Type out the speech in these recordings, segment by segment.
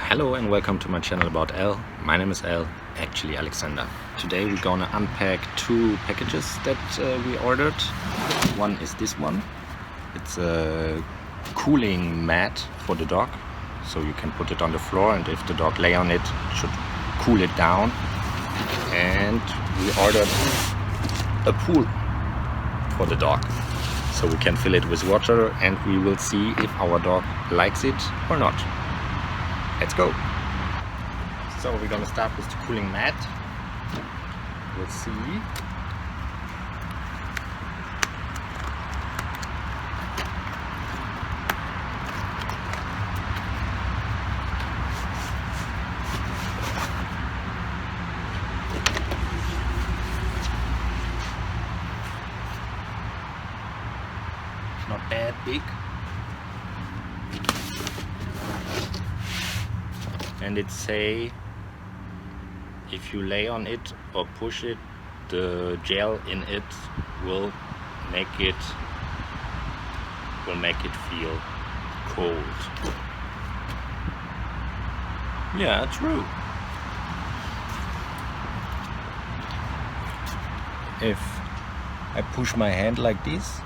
Hello and welcome to my channel about Al. My name is Al, actually Alexander. Today we're gonna unpack two packages that we ordered. One is this one. It's a cooling mat for the dog, so you can put it on the floor, and if the dog lay on it, it should cool it down. And we ordered a pool for the dog, so we can fill it with water, and we will see if our dog likes it or not. Let's go. So we're gonna start with the cooling mat. We'll see. Not that big. And it say if you lay on it or push it, the gel in it will make it feel cold. Yeah, true. If I push my hand like this,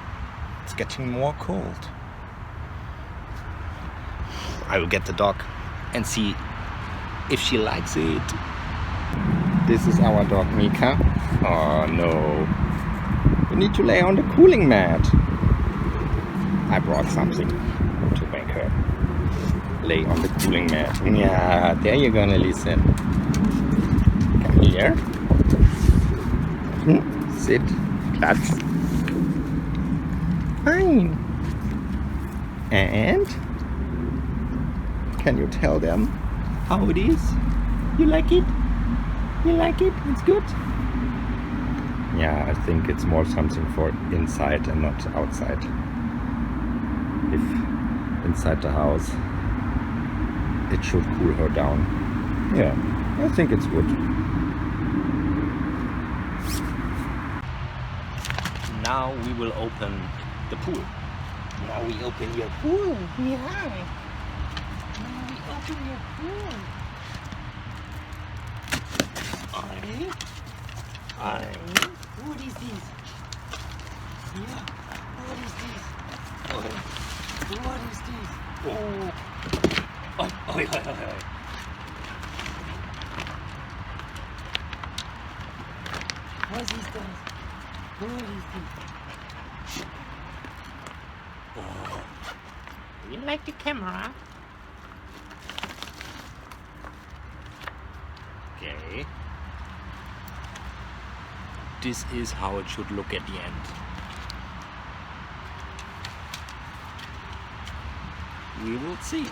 it's getting more cold. I will get the dog and see if she likes it. This is our dog Mika. Oh no. We need to lay on the cooling mat. I brought something to make her lay on the cooling mat. Yeah, there you're gonna listen. Come here. Sit. Platz. Fine. And can you tell them how it is? You like it? You like it? It's good? Yeah, I think it's more something for inside and not outside. If inside the house, it should cool her down. Yeah, I think it's good. Now we will open the pool. Now we open your pool. Yeah. Open your pool. What is this? Yeah, what is this? What is this? Oh, oi. What is this? What is this? Oh, you like the camera? Okay. This is how it should look at the end. We will see.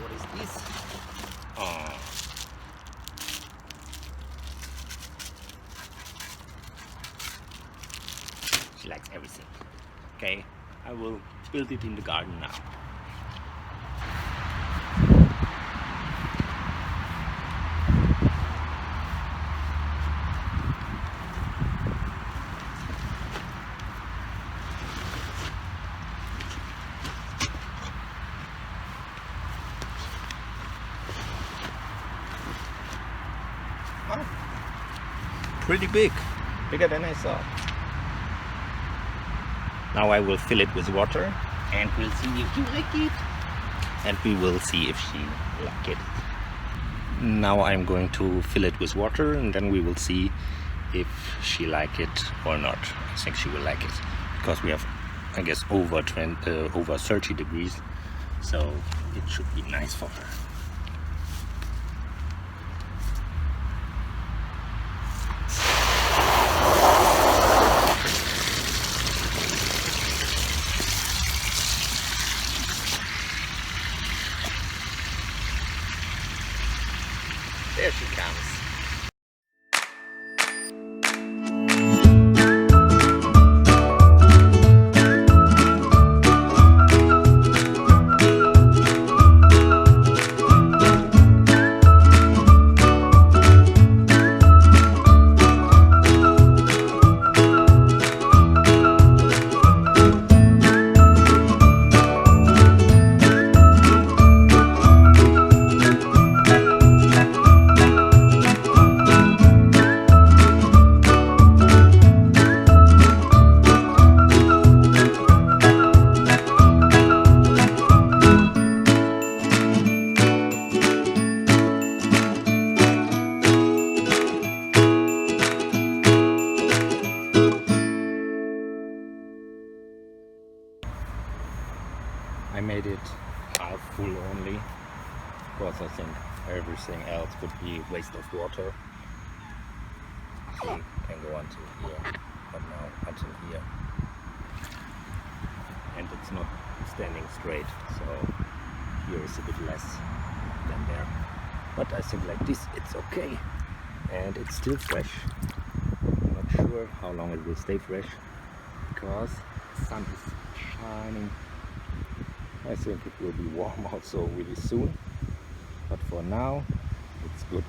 What is this? Oh. She likes everything. Okay, I will build it in the garden now. Pretty big, bigger than I thought. Now I will fill it with water, and we'll see if you like it, and we will see if she like it. Now I'm going to fill it with water, and then we will see if she like it or not. I think she will like it, because we have, I guess, over 30 degrees, so it should be nice for her. There she comes. I made it half full only, because I think everything else would be waste of water. See, can go until here, but now until here. And it's not standing straight, so here is a bit less than there. But I think like this it's okay, and it's still fresh. I'm not sure how long it will stay fresh, because the sun is shining. I think it will be warm also really soon, but for now it's good.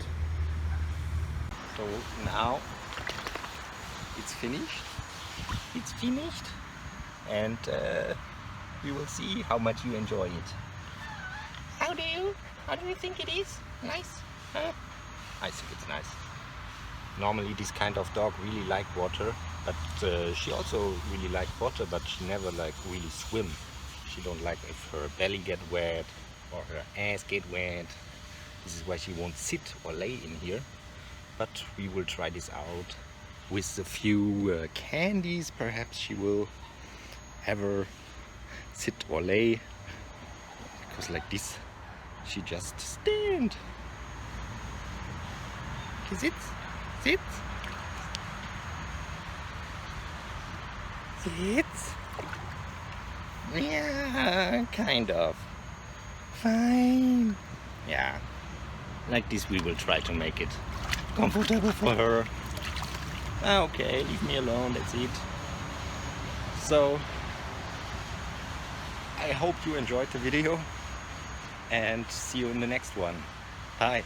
So now it's finished. It's finished, and we will see how much you enjoy it. How do you think it is? Nice? Huh? I think it's nice. Normally this kind of dog really like water, but she also really like water, but she never like really swim. She don't like if her belly get wet or her ass get wet. This is why she won't sit or lay in here. But we will try this out with a few candies. Perhaps she will ever sit or lay, because like this she just stand. She sits, sits, sits. Yeah, kind of. Fine. Yeah, like this we will try to make it comfortable for her. Okay, leave me alone, that's it. So, I hope you enjoyed the video, and see you in the next one. Bye.